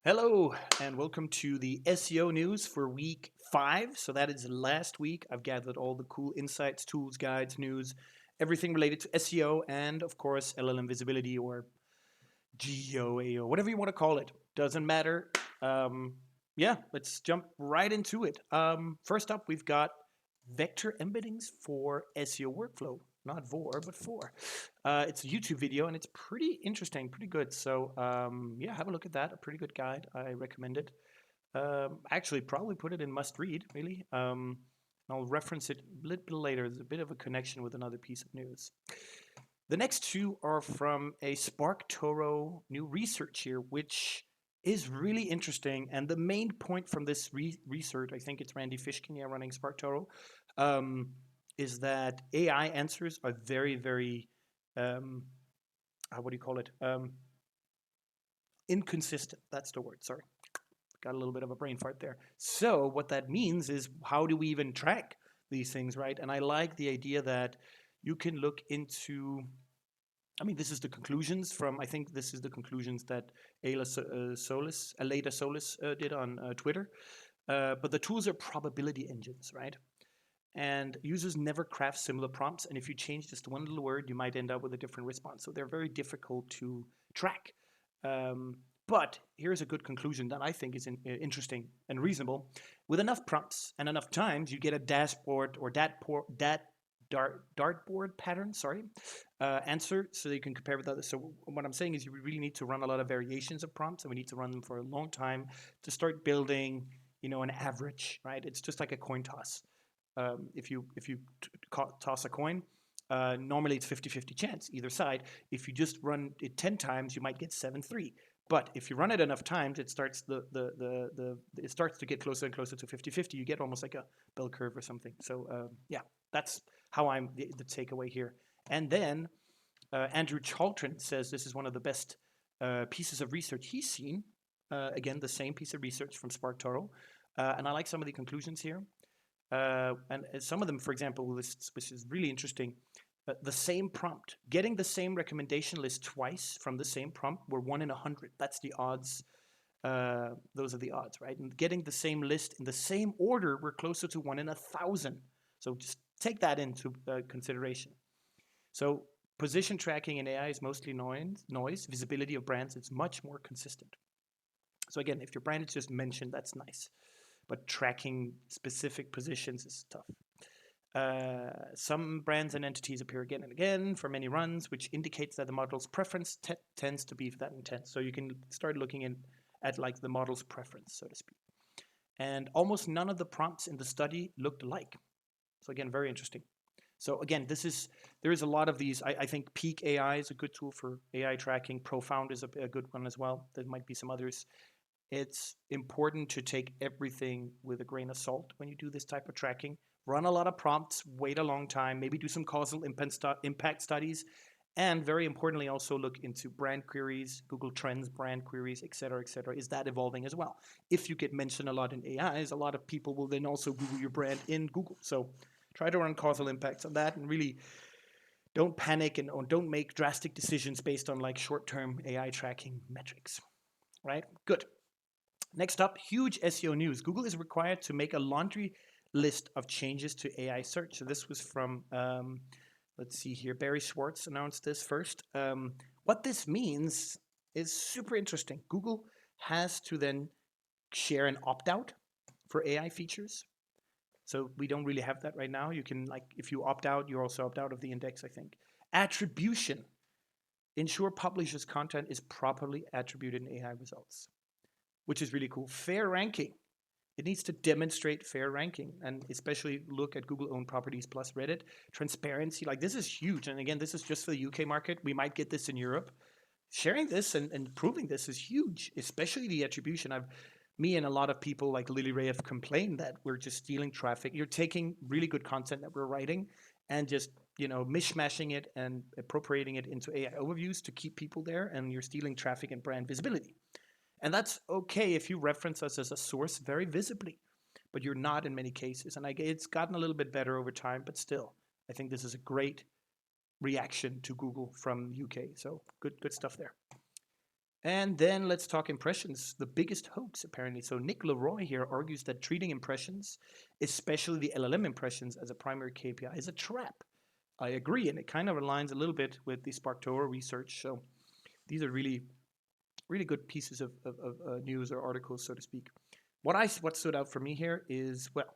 Hello and welcome to the SEO news for week 5. So that is last week. I've gathered all the cool insights, tools, guides, news, everything related to SEO and of course LLM visibility or GEO, AO, whatever you want to call it. Doesn't matter. Yeah, let's jump right into it. First up, we've got vector embeddings for SEO workflow. Not vor, but for. It's a YouTube video and it's pretty interesting, pretty good. So yeah, have a look at that. A pretty good guide. I recommend it. Actually, probably put it in must read, really. I'll reference it a little bit later. There's a bit of a connection with another piece of news. The next two are from a SparkToro new research here, which is really interesting. And the main point from this research, I think it's Randy Fishkin, yeah, running SparkToro, um, is that AI answers are very, very, what do you call it? Inconsistent. That's the word. Sorry. Got a little bit of a brain fart there. So what that means is, how do we even track these things, right? And I like the idea that you can look into, I mean, this is the conclusions from, I think this is the conclusions that Aleda Solis did on Twitter. But the tools are probability engines, right? And users never craft similar prompts. And if you change just one little word, you might end up with a different response. So they're very difficult to track. But here's a good conclusion that I think is interesting and reasonable. With enough prompts and enough times, you get a dashboard or dartboard pattern, answer, so that you can compare with others. So what I'm saying is you really need to run a lot of variations of prompts, and we need to run them for a long time to start building, an average, right? It's just like a coin toss. If you toss a coin, normally it's 50-50 chance either side. If you just run it 10 times, you might get 7-3. But if you run it enough times, it starts it starts to get closer and closer to 50-50. You get almost like a bell curve or something. So yeah, that's how I'm the takeaway here. And then Andrew Charlton says this is one of the best pieces of research he's seen. Again, the same piece of research from SparkToro. And I like some of the conclusions here. And some of them, for example, which is really interesting, the same prompt, getting the same recommendation list twice from the same prompt were 1 in 100. That's the odds. Those are the odds, right? And getting the same list in the same order, we're closer to 1 in 1,000. So just take that into consideration. So position tracking in AI is mostly noise. Visibility of brands, it's much more consistent. So again, if your brand is just mentioned, that's nice. But tracking specific positions is tough. Some brands and entities appear again and again for many runs, which indicates that the model's preference tends to be for that intent. So you can start looking at like the model's preference, so to speak. And almost none of the prompts in the study looked alike. So again, very interesting. So again, there is a lot of these. I think Peak AI is a good tool for AI tracking. Profound is a good one as well. There might be some others. It's important to take everything with a grain of salt when you do this type of tracking. Run a lot of prompts, wait a long time, maybe do some causal impact studies, and very importantly, also look into brand queries, Google Trends, brand queries, et cetera, et cetera. Is that evolving as well? If you get mentioned a lot in AIs, a lot of people will then also Google your brand in Google. So try to run causal impacts on that and really don't panic and or don't make drastic decisions based on like short-term AI tracking metrics, right? Good. Next up, huge SEO news. Google is required to make a laundry list of changes to AI search. So this was from, let's see here, Barry Schwartz announced this first. What this means is super interesting. Google has to then share an opt-out for AI features. So we don't really have that right now. You can, like, if you opt out, you also opt out of the index, I think. Attribution. Ensure publishers' content is properly attributed in AI results, which is really cool. Fair ranking. It needs to demonstrate fair ranking and especially look at Google-owned properties plus Reddit. Transparency, like this is huge. And again, this is just for the UK market. We might get this in Europe. Sharing this and proving this is huge, especially the attribution. Me and a lot of people like Lily Ray have complained that we're just stealing traffic. You're taking really good content that we're writing and just mishmashing it and appropriating it into AI overviews to keep people there, and you're stealing traffic and brand visibility. And that's okay if you reference us as a source very visibly, but you're not in many cases. And it's gotten a little bit better over time, but still, I think this is a great reaction to Google from UK. So good stuff there. And then let's talk impressions, the biggest hoax apparently. So Nick Leroy here argues that treating impressions, especially the LLM impressions, as a primary KPI is a trap. I agree, and it kind of aligns a little bit with the SparkToro research. So these are really, really good pieces of news or articles, so to speak. What stood out for me here is, well,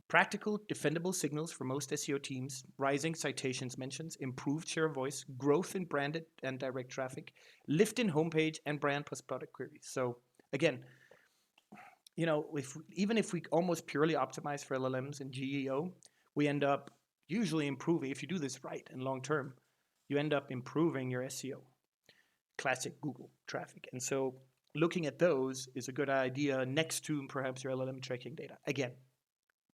practical, defendable signals for most SEO teams, rising citations mentions, improved share of voice, growth in branded and direct traffic, lift in homepage, and brand plus product queries. So again, even if we almost purely optimize for LLMs and GEO, we end up usually improving, if you do this right and long term, you end up improving your SEO, classic Google traffic. And so looking at those is a good idea next to perhaps your LLM tracking data. Again,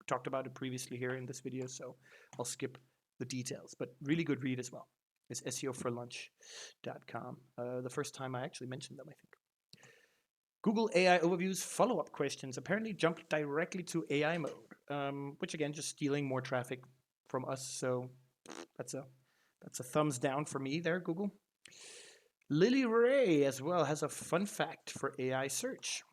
talked about it previously here in this video, so I'll skip the details, but really good read as well. It's SEOforlunch.com. The first time I actually mentioned them, I think. Google AI Overviews follow-up questions apparently jumped directly to AI mode, which again, just stealing more traffic from us. So that's a thumbs down for me there, Google. Lily Ray as well has a fun fact for AI search.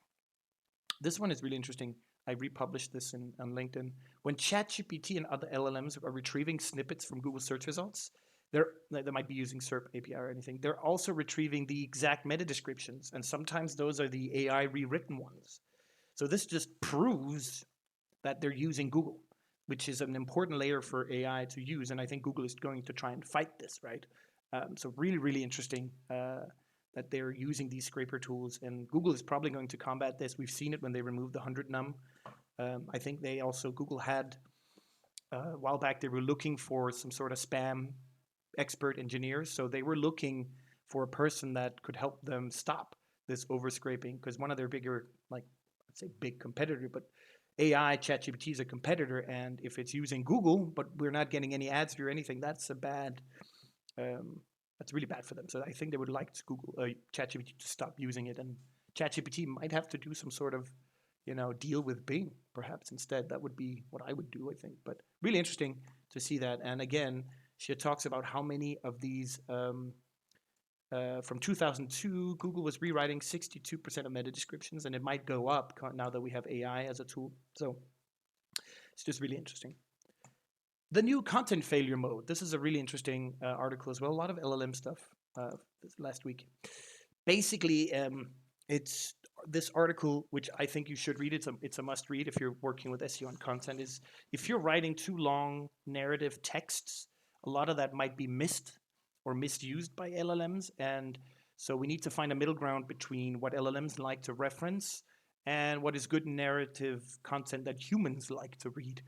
This one is really interesting. I republished this on LinkedIn. When ChatGPT and other LLMs are retrieving snippets from Google search results, they might be using SERP API or anything. They're also retrieving the exact meta descriptions, and sometimes those are the AI rewritten ones. So this just proves that they're using Google, which is an important layer for AI to use, and I think Google is going to try and fight this, right? So really, really interesting that they're using these scraper tools, and Google is probably going to combat this. We've seen it when they removed the 100 num. I think Google had, a while back, they were looking for some sort of spam expert engineers. So they were looking for a person that could help them stop this over scraping, because one of their bigger, like, I'd say big competitor, but AI, ChatGPT is a competitor, and if it's using Google, but we're not getting any ads or anything, that's really bad for them. So I think they would like ChatGPT to stop using it, and ChatGPT might have to do some sort of, deal with Bing perhaps instead. That would be what I would do, I think. But really interesting to see that. And again, she talks about how many of these, from 2002, Google was rewriting 62% of meta descriptions, and it might go up now that we have AI as a tool. So it's just really interesting. The new content failure mode. This is a really interesting article as well. A lot of LLM stuff this last week. Basically, it's this article, which I think you should read. It's a must read if you're working with SEO and content. Is if you're writing too long narrative texts, a lot of that might be missed or misused by LLMs, and so we need to find a middle ground between what LLMs like to reference and what is good narrative content that humans like to read.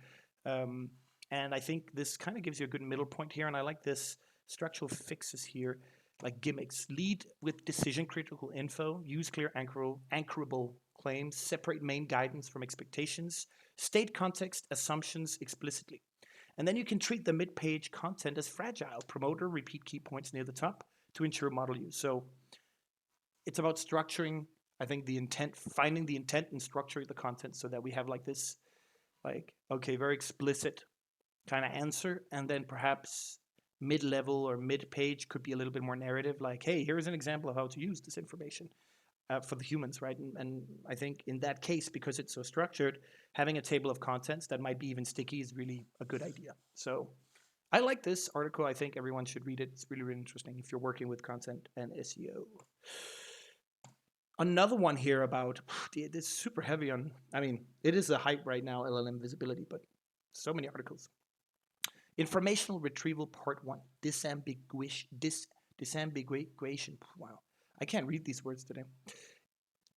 And I think this kind of gives you a good middle point here, and I like this structural fixes here, like gimmicks. Lead with decision-critical info, use clear anchorable claims, separate main guidance from expectations, state context assumptions explicitly. And then you can treat the mid-page content as fragile, promote or repeat key points near the top to ensure model use. So it's about structuring, I think, the intent, finding the intent and structuring the content so that we have like this, okay, very explicit kind of answer, and then perhaps mid-level or mid-page could be a little bit more narrative, like, hey, here's an example of how to use this information for the humans, right? And I think in that case, because it's so structured, having a table of contents that might be even sticky is really a good idea. So I like this article. I think everyone should read it. It's really, really interesting if you're working with content and SEO. Another one here about, it's super heavy on, it is a hype right now, LLM visibility, but so many articles. Informational retrieval part 1, disambiguation. Wow, I can't read these words today.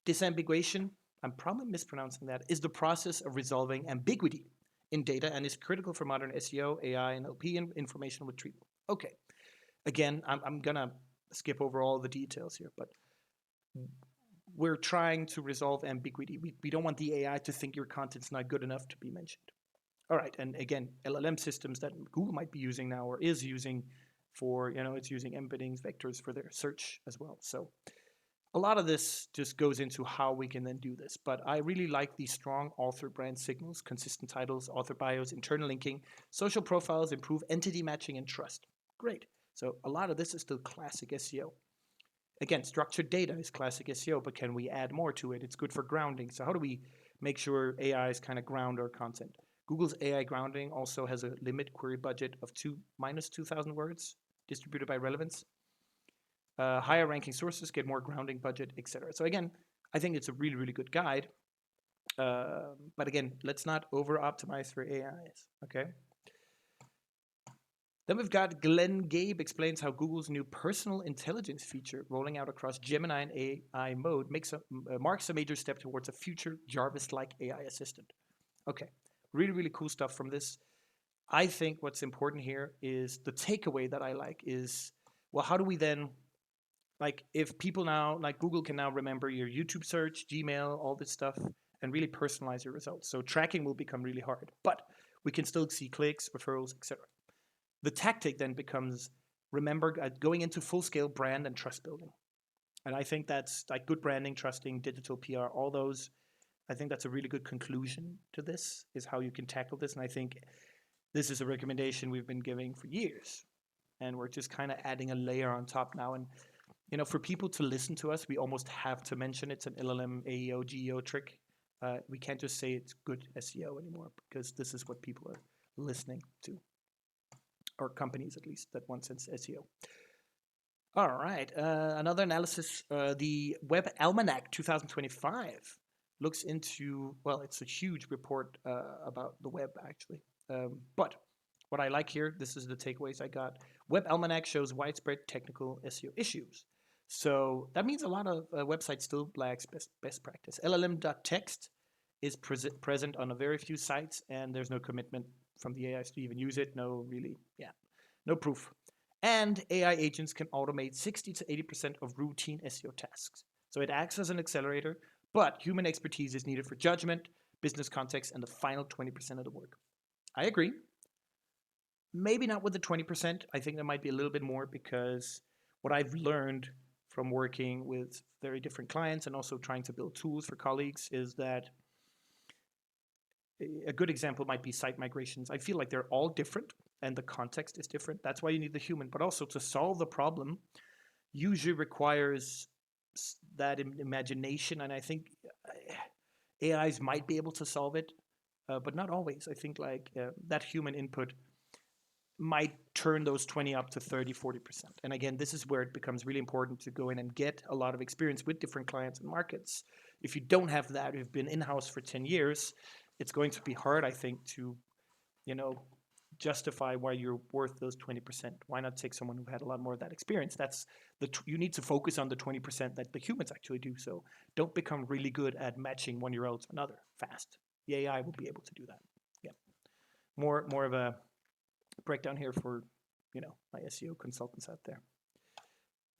Disambiguation, I'm probably mispronouncing that, is the process of resolving ambiguity in data and is critical for modern SEO, AI, and NLP and informational retrieval. Okay, again, I'm gonna skip over all the details here, but we're trying to resolve ambiguity. We don't want the AI to think your content's not good enough to be mentioned. All right, and again, LLM systems that Google might be using now or is using for, it's using embeddings, vectors for their search as well. So a lot of this just goes into how we can then do this. But I really like these strong author brand signals, consistent titles, author bios, internal linking, social profiles, improve entity matching and trust. Great. So a lot of this is still classic SEO. Again, structured data is classic SEO, but can we add more to it? It's good for grounding. So how do we make sure AIs kind of ground our content? Google's AI grounding also has a limit query budget of minus 2,000 words distributed by relevance. Higher ranking sources get more grounding budget, etc. So again, I think it's a really, really good guide. But again, let's not over-optimize for AIs, okay? Then we've got Glenn Gabe explains how Google's new personal intelligence feature rolling out across Gemini and AI mode marks a major step towards a future Jarvis-like AI assistant. Okay, really, really cool stuff from this. I think what's important here is the takeaway that I like is, well, how do we then, like if people now, like Google can now remember your YouTube search, Gmail, all this stuff, and really personalize your results. So tracking will become really hard, but we can still see clicks, referrals, etc. The tactic then becomes, remember, going into full-scale brand and trust building. And I think that's like good branding, trusting, digital PR, all those. I think that's a really good conclusion to this, is how you can tackle this. And I think this is a recommendation we've been giving for years. And we're just kind of adding a layer on top now. And, you know, for people to listen to us, we almost have to mention it's an LLM, AEO, GEO trick. We can't just say it's good SEO anymore, because this is what people are listening to. Or companies, at least, that want sense SEO. All right, another analysis, the Web Almanac 2025 looks into, well, it's a huge report about the web, actually. But what I like here, this is the takeaways I got. Web Almanac shows widespread technical SEO issues. So that means a lot of websites still lacks best practice. LLM.text is present on a very few sites, and there's no commitment from the AIs to even use it. No proof. And AI agents can automate 60 to 80% of routine SEO tasks. So it acts as an accelerator, but human expertise is needed for judgment, business context, and the final 20% of the work. I agree. Maybe not with the 20%. I think there might be a little bit more, because what I've learned from working with very different clients and also trying to build tools for colleagues is that a good example might be site migrations. I feel like they're all different and the context is different. That's why you need the human. But also to solve the problem usually requires that imagination. And I think AIs might be able to solve it, but not always. I think like that human input might turn those 20 up to 30, 40%. And again, this is where it becomes really important to go in and get a lot of experience with different clients and markets. If you don't have that, you've been in-house for 10 years, it's going to be hard, I think, to, you know, justify why you're worth those 20%. Why not take someone who had a lot more of that experience? That's you need to focus on the 20% that the humans actually do. So don't become really good at matching 1-year-olds to another fast. The AI will be able to do that. Yeah. More of a breakdown here for, you know, my SEO consultants out there.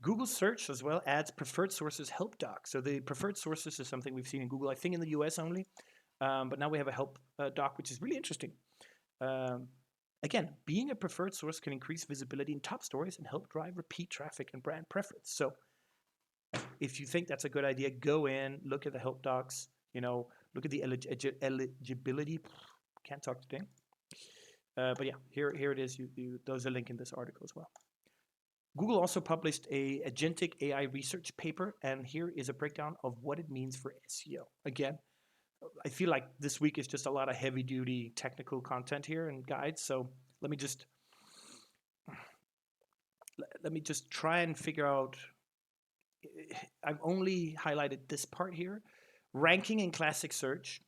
Google search as well adds preferred sources help doc. So the preferred sources is something we've seen in Google, I think in the US only, but now we have a help doc, which is really interesting. Again, being a preferred source can increase visibility in top stories and help drive repeat traffic and brand preference. So if you think that's a good idea, go in, look at the help docs, you know, look at the eligibility. Can't talk today. But yeah, here it is. There's a link in this article as well. Google also published a agentic AI research paper, and here is a breakdown of what it means for SEO. Again, I feel like this week is just a lot of heavy-duty technical content here and guides. So let me just try and figure out. I've only highlighted this part here. Ranking in classic search,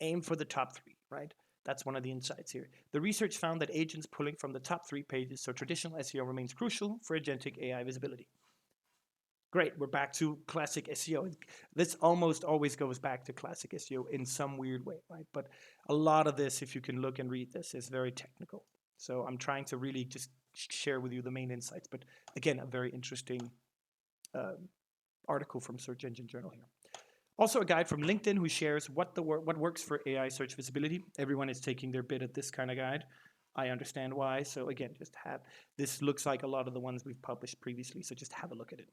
aim for the top 3, right? That's one of the insights here. The research found that agents pulling from the top 3 pages, so traditional SEO remains crucial for agentic AI visibility. Great, we're back to classic SEO. This almost always goes back to classic SEO in some weird way, right? But a lot of this, if you can look and read this, is very technical. So I'm trying to really just share with you the main insights. But again, a very interesting article from Search Engine Journal here. Also a guide from LinkedIn who shares what works for AI search visibility. Everyone is taking their bit at this kind of guide. I understand why. So again, just this looks like a lot of the ones we've published previously. So just have a look at it.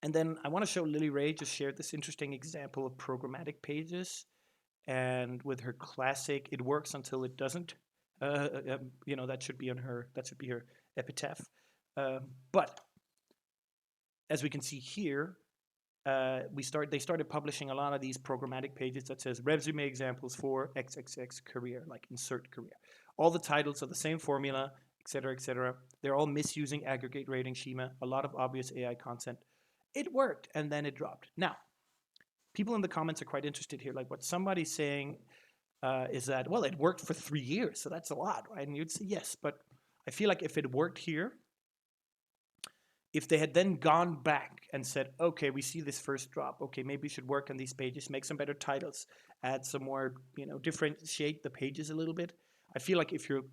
And then I want to show Lily Ray just shared this interesting example of programmatic pages. And with her classic, it works until it doesn't. You know, that should be her epitaph. But as we can see here, they started publishing a lot of these programmatic pages that says resume examples for XXX career, like insert career. All the titles are the same formula, etc., etc. They're all misusing aggregate rating schema, a lot of obvious AI content. It worked, and then it dropped. Now, people in the comments are quite interested here. Like what somebody's saying is that, well, it worked for 3 years, so that's a lot, right? And you'd say yes, but I feel like if it worked here, if they had then gone back and said, okay, we see this first drop, okay, maybe we should work on these pages, make some better titles, add some more, differentiate the pages a little bit. I feel like if you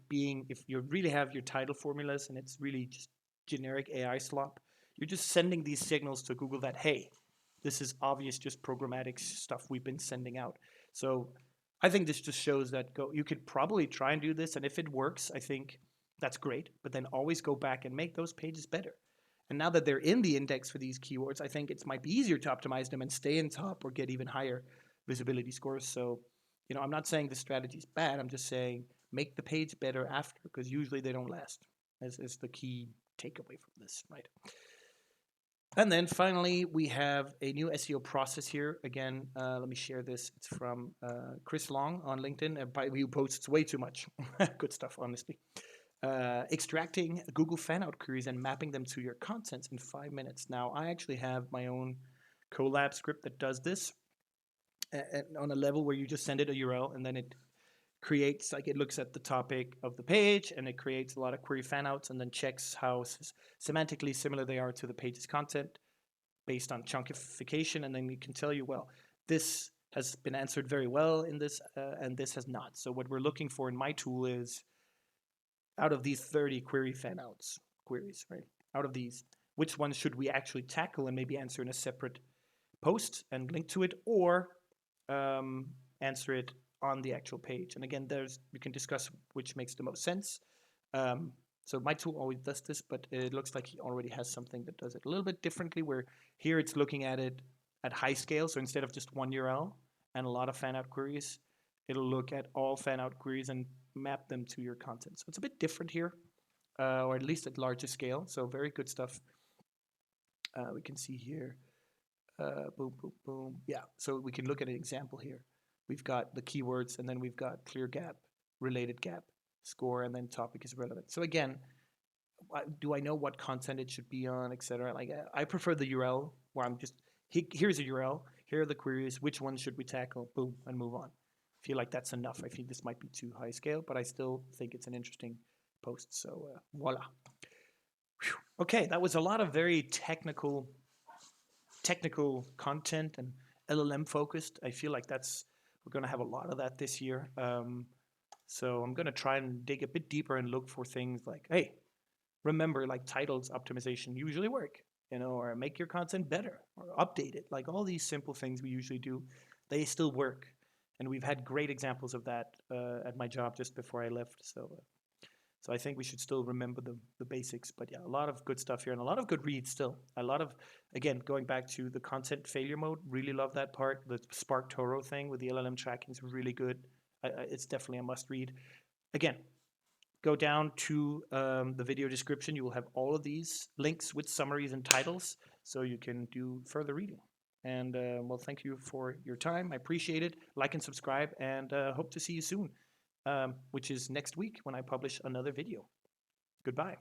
really have your title formulas and it's really just generic AI slop, you're just sending these signals to Google that, hey, this is obvious, just programmatic stuff we've been sending out. So I think this just shows that you could probably try and do this, and if it works, I think that's great, but then always go back and make those pages better. And now that they're in the index for these keywords, I think it might be easier to optimize them and stay in top or get even higher visibility scores. So, I'm not saying the strategy is bad. I'm just saying make the page better after, because usually they don't last, as is the key takeaway from this, right? And then finally, we have a new SEO process here. Again, let me share this. It's from Chris Long on LinkedIn, who posts way too much. Good stuff, honestly. Extracting Google fan-out queries and mapping them to your contents in 5 minutes. Now, I actually have my own Colab script that does this on a level where you just send it a URL and then it creates, it looks at the topic of the page and it creates a lot of query fan-outs and then checks how semantically similar they are to the page's content based on chunkification, and then you can tell you, well, this has been answered very well in this and this has not. So what we're looking for in my tool is, out of these 30 query fan-outs queries, right? Out of these, which ones should we actually tackle and maybe answer in a separate post and link to it, or answer it on the actual page? And again, you can discuss which makes the most sense. So my tool always does this, but it looks like he already has something that does it a little bit differently, where here it's looking at it at high scale. So instead of just one URL and a lot of fan-out queries, it'll look at all fan-out queries and map them to your content. So it's a bit different here, or at least at larger scale. So very good stuff. We can see here, boom, boom, boom. Yeah, so we can look at an example here. We've got the keywords, and then we've got clear gap, related gap, score, and then topic is relevant. So again, do I know what content it should be on, etc.? Like I prefer the URL where I'm just, here's a URL, here are the queries, which ones should we tackle, boom, and move on. I feel like that's enough. I think this might be too high scale, but I still think it's an interesting post. So voila. Whew. Okay, that was a lot of very technical content and LLM focused. I feel like we're going to have a lot of that this year. So I'm going to try and dig a bit deeper and look for things like, hey, remember, like titles optimization usually work, or make your content better or update it. Like all these simple things we usually do, they still work. And we've had great examples of that at my job just before I left. So I think we should still remember the basics. But yeah, a lot of good stuff here and a lot of good reads still. A lot of, again, going back to the content failure mode, really love that part. The SparkToro thing with the LLM tracking is really good. It's definitely a must read. Again, go down to the video description. You will have all of these links with summaries and titles so you can do further reading. And well, thank you for your time. I appreciate it. Like and subscribe, and hope to see you soon, which is next week when I publish another video. Goodbye.